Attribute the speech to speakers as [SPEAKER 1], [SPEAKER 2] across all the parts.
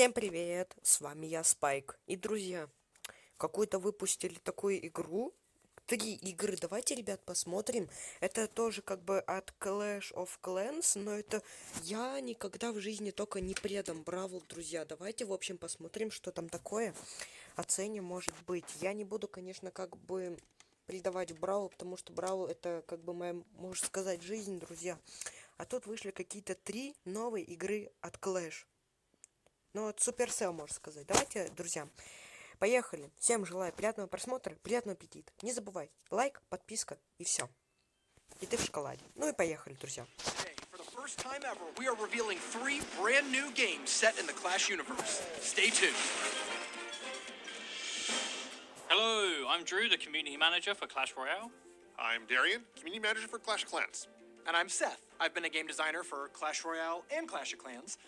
[SPEAKER 1] Всем привет, с вами я, Спайк. И, друзья, какую-то выпустили такую игру. 3 игры, давайте, ребят, посмотрим. Это тоже как бы от Clash of Clans, но это я никогда в жизни только не предам Бравл, друзья. Давайте, в общем, посмотрим, что там такое. Оценим, может быть. Я не буду, конечно, как бы предавать Бравл, потому что Бравл это как бы моя, можно сказать, жизнь, друзья. А тут вышли какие-то 3 новые игры от Clash. Ну, от Супер Селл, можно сказать. Давайте, друзья, поехали. Всем желаю приятного просмотра, приятного аппетита. Не забывай, лайк, подписка и все. И ты в шоколаде. Ну и поехали, друзья.
[SPEAKER 2] For the first time ever, we are revealing 3 brand new games set in the Clash universe. Stay tuned.
[SPEAKER 3] Hello, I'm Drew, the community manager for Clash Royale.
[SPEAKER 4] I'm Darian, community manager for Clash of Clans.
[SPEAKER 2] And I'm Seth. I've been a game designer for Clash Royale and Clash of Clans.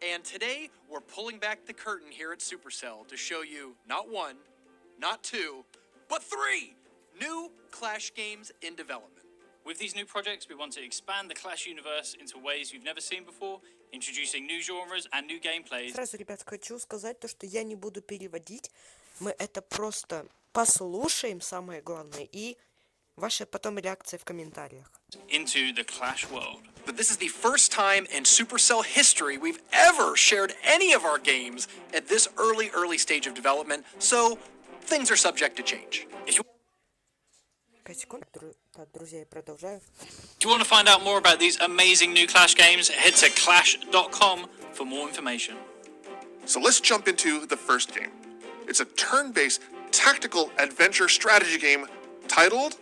[SPEAKER 2] And today, we're pulling back the curtain here at Supercell to show you not 1, not 2, but 3 new Clash games in development.
[SPEAKER 3] With these new projects, we want to expand the Clash universe into ways you've never seen before, introducing new genres and new gameplays.
[SPEAKER 1] Сразу, ребят, хочу сказать то, что я не буду переводить. Мы это просто послушаем, самое главное, и ваша потом реакция в комментариях.
[SPEAKER 3] Into the Clash world.
[SPEAKER 2] But this is the first time in Supercell history we've ever shared any of our games at this early stage of development, so things are subject to change. If you
[SPEAKER 1] 5 секунд. Так, друзья, я продолжаю.
[SPEAKER 3] If you want to find out more about these amazing new Clash games, head to clash.com for more information.
[SPEAKER 4] So let's jump into the first game. It's a turn-based tactical adventure strategy game titled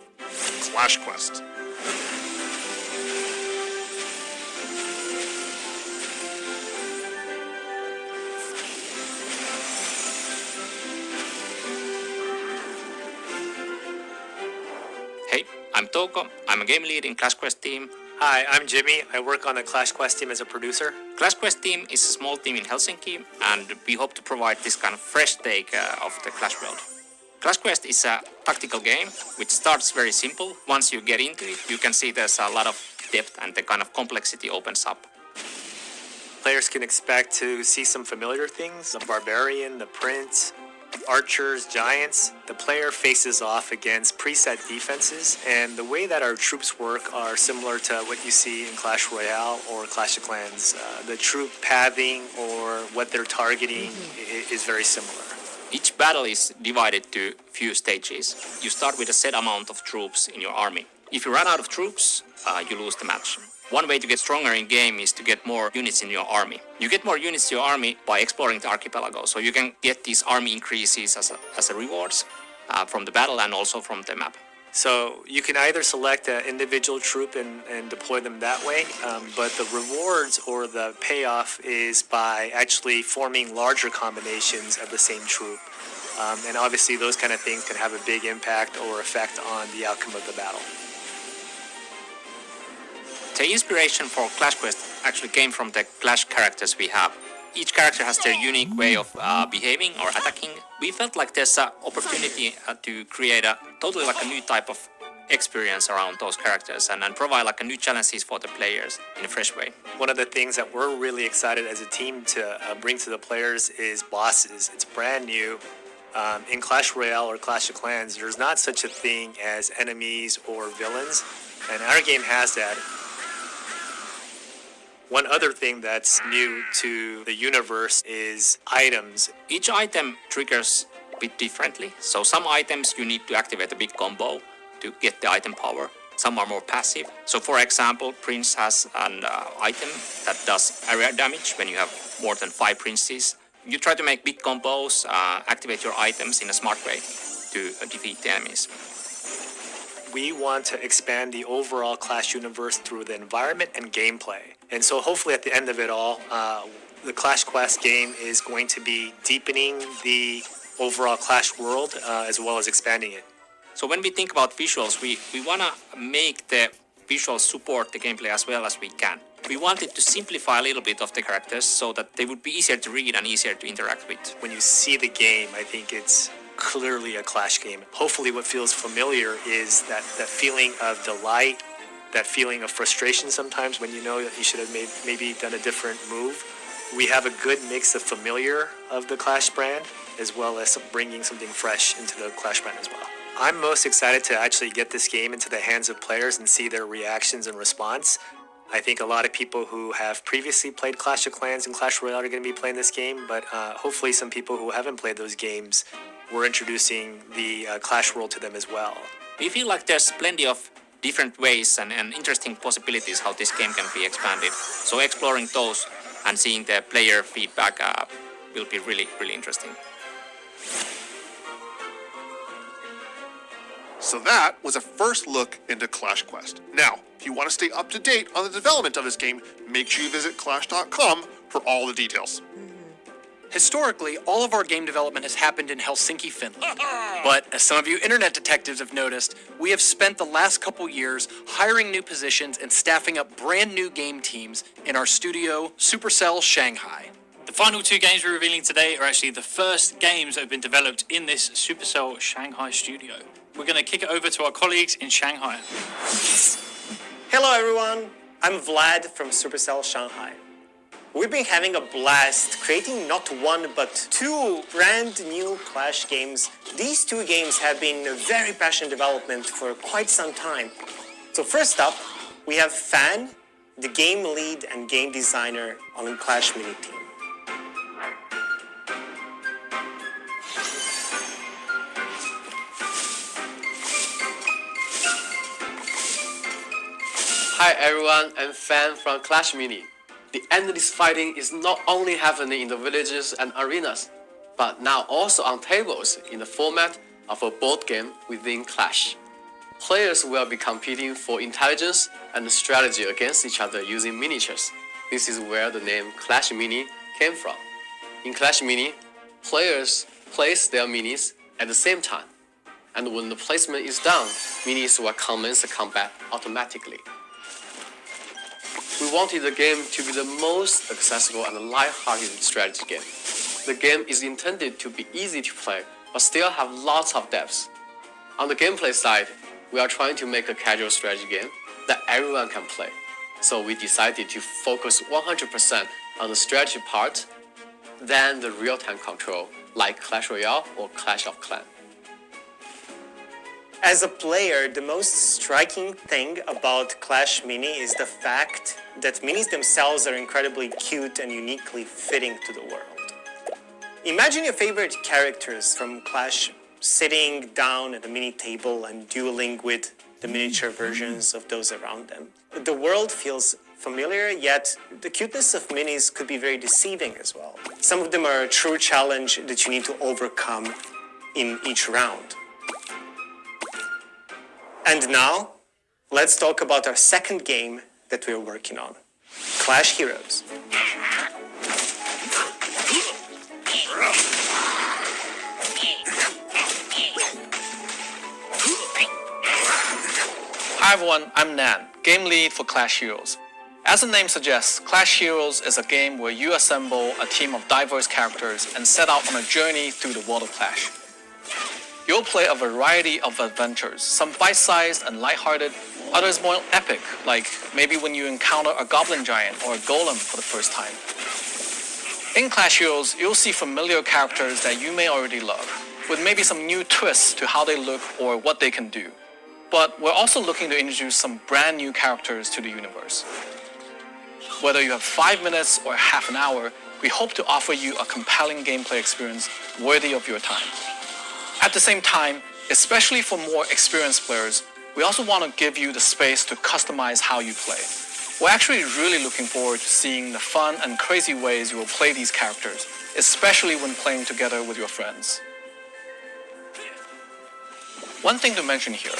[SPEAKER 4] Clash Quest.
[SPEAKER 5] Hey, I'm Toko. I'm a game lead in Clash Quest team.
[SPEAKER 6] Hi, I'm Jimmy. I work on the Clash Quest team as a producer.
[SPEAKER 5] Clash Quest team is a small team in Helsinki, and we hope to provide this kind of fresh take of the Clash world. Clash Quest is a tactical game which starts very simple. Once you get into it, you can see there's a lot of depth and the kind of complexity opens up.
[SPEAKER 6] Players can expect to see some familiar things: the barbarian, the prince, archers, giants. The player faces off against preset defenses, and the way that our troops work are similar to what you see in Clash Royale or Clash of Clans. The troop pathing or what they're targeting is very similar.
[SPEAKER 5] Each battle is divided to few stages. You start with a set amount of troops in your army. If you run out of troops, you lose the match. One way to get stronger in game is to get more units in your army. You get more units to your army by exploring the archipelago, so you can get these army increases as a rewards from the battle and also from the map.
[SPEAKER 6] So you can either select an individual troop and deploy them that way, but the rewards or the payoff is by actually forming larger combinations of the same troop. And obviously those kind of things can have a big impact or effect on the outcome of the battle.
[SPEAKER 5] The inspiration for Clash Quest actually came from the Clash characters we have. Each character has their unique way of behaving or attacking. We felt like there's an opportunity to create a totally like a new type of experience around those characters and provide like a new challenges for the players in a fresh way.
[SPEAKER 6] One of the things that we're really excited as a team to bring to the players is bosses. It's brand new. In Clash Royale or Clash of Clans, there's not such a thing as enemies or villains, and our game has that. One other thing that's new to the universe is items.
[SPEAKER 5] Each item triggers a bit differently. So some items you need to activate a big combo to get the item power. Some are more passive. So for example, Prince has an item that does area damage when you have more than 5 princes. You try to make big combos, activate your items in a smart way to defeat the enemies.
[SPEAKER 6] We want to expand the overall Clash universe through the environment and gameplay. And so hopefully at the end of it all, the Clash Quest game is going to be deepening the overall Clash world as well as expanding it.
[SPEAKER 5] So when we think about visuals, we want to make the visuals support the gameplay as well as we can. We wanted to simplify a little bit of the characters so that they would be easier to read and easier to interact with.
[SPEAKER 6] When you see the game, I think it's clearly a Clash game. Hopefully what feels familiar is that feeling of delight, that feeling of frustration sometimes when you know that you should have maybe done a different move. we have a good mix of familiar of the Clash brand, as well as bringing something fresh into the Clash brand as well. I'm most excited to actually get this game into the hands of players and see their reactions and response. I think a lot of people who have previously played Clash of Clans and Clash Royale are going to be playing this game, but hopefully some people who haven't played those games, we're introducing the Clash world to them as well.
[SPEAKER 5] We feel like there's plenty of different ways and interesting possibilities how this game can be expanded. So exploring those and seeing the player feedback will be really, really interesting.
[SPEAKER 4] So that was a first look into Clash Quest. Now, if you want to stay up to date on the development of this game, make sure you visit clash.com for all the details.
[SPEAKER 2] Historically, all of our game development has happened in Helsinki, Finland. But as some of you internet detectives have noticed, we have spent the last couple years hiring new positions and staffing up brand new game teams in our studio, Supercell Shanghai.
[SPEAKER 3] The final two games we're revealing today are actually the first games that have been developed in this Supercell Shanghai studio. We're going to kick it over to our colleagues in Shanghai.
[SPEAKER 7] Hello everyone, I'm Vlad from Supercell Shanghai. We've been having a blast creating not one but two brand new Clash games. These two games have been in very passionate development for quite some time. So first up, we have Fan, the game lead and game designer on the Clash Mini team.
[SPEAKER 8] Hi everyone, I'm Fan from Clash Mini. The endless fighting is not only happening in the villages and arenas, but now also on tables in the format of a board game within Clash. Players will be competing for intelligence and strategy against each other using miniatures. This is where the name Clash Mini came from. In Clash Mini, players place their minis at the same time, and when the placement is done, minis will commence the combat automatically. We wanted the game to be the most accessible and light-hearted strategy game. The game is intended to be easy to play, but still have lots of depth. On the gameplay side, we are trying to make a casual strategy game that everyone can play. So we decided to focus 100% on the strategy part, than the real-time control, like Clash Royale or Clash of Clans.
[SPEAKER 7] As a player, the most striking thing about Clash Mini is the fact that minis themselves are incredibly cute and uniquely fitting to the world. Imagine your favorite characters from Clash sitting down at a mini table and dueling with the miniature versions of those around them. The world feels familiar, yet the cuteness of minis could be very deceiving as well. Some of them are a true challenge that you need to overcome in each round. And now, let's talk about our second game that we're working on, Clash Heroes.
[SPEAKER 2] Hi everyone, I'm Nan, game lead for Clash Heroes. As the name suggests, Clash Heroes is a game where you assemble a team of diverse characters and set out on a journey through the world of Clash. You'll play a variety of adventures, some bite-sized and lighthearted, others more epic, like maybe when you encounter a goblin giant or a golem for the first time. In Clash Heroes, you'll see familiar characters that you may already love, with maybe some new twists to how they look or what they can do. But we're also looking to introduce some brand new characters to the universe. Whether you have 5 minutes or half an hour, we hope to offer you a compelling gameplay experience worthy of your time. At the same time, especially for more experienced players, we also want to give you the space to customize how you play. We're actually really looking forward to seeing the fun and crazy ways you will play these characters, especially when playing together with your friends. One thing to mention here,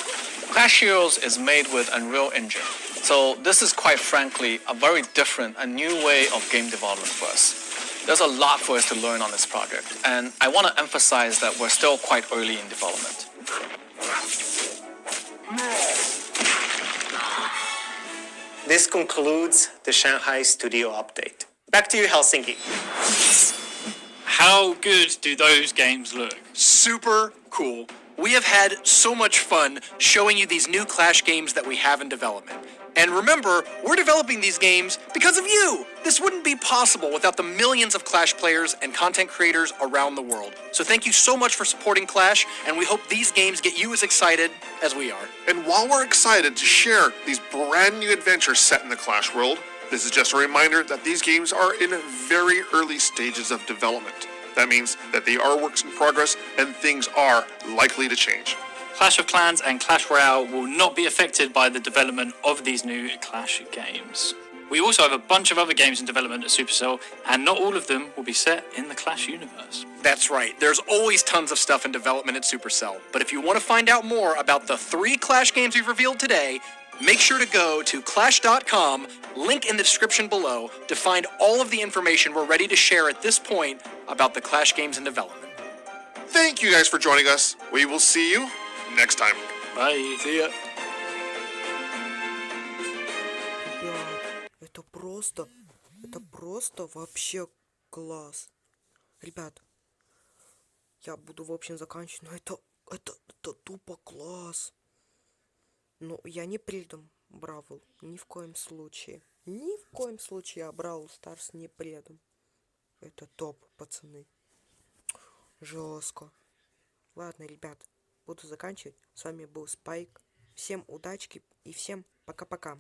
[SPEAKER 2] Clash Heroes is made with Unreal Engine, so this is quite frankly a very different and new way of game development for us. There's a lot for us to learn on this project, and I want to emphasize that we're still quite early in development.
[SPEAKER 7] This concludes the Shanghai studio update. Back to you, Helsinki.
[SPEAKER 3] How good do those games look?
[SPEAKER 2] Super cool. we have had so much fun showing you these new Clash games that we have in development. And remember, we're developing these games because of you! This wouldn't be possible without the millions of Clash players and content creators around the world. So thank you so much for supporting Clash, and we hope these games get you as excited as we are.
[SPEAKER 4] And while we're excited to share these brand new adventures set in the Clash world, this is just a reminder that these games are in very early stages of development. That means that they are works in progress and things are likely to change.
[SPEAKER 3] Clash of Clans and Clash Royale will not be affected by the development of these new Clash games. We also have a bunch of other games in development at Supercell, and not all of them will be set in the Clash universe.
[SPEAKER 2] That's right, there's always tons of stuff in development at Supercell. But if you want to find out more about the 3 Clash games we've revealed today, make sure to go to clash.com, link in the description below, to find all of the information we're ready to share at this point about the Clash games in development.
[SPEAKER 4] Thank you guys for joining us. We will see you next time.
[SPEAKER 3] Bye. See ya.
[SPEAKER 1] Ребят, это просто вообще класс. Ребят, я буду, в общем, заканчивать, но это тупо класс. Ну, я не предам Бравл, ни в коем случае. Ни в коем случае я Бравл Старс не предам. Это топ, пацаны. Жестко. Ладно, ребят, буду заканчивать. С вами был Спайк. Всем удачки и всем пока-пока.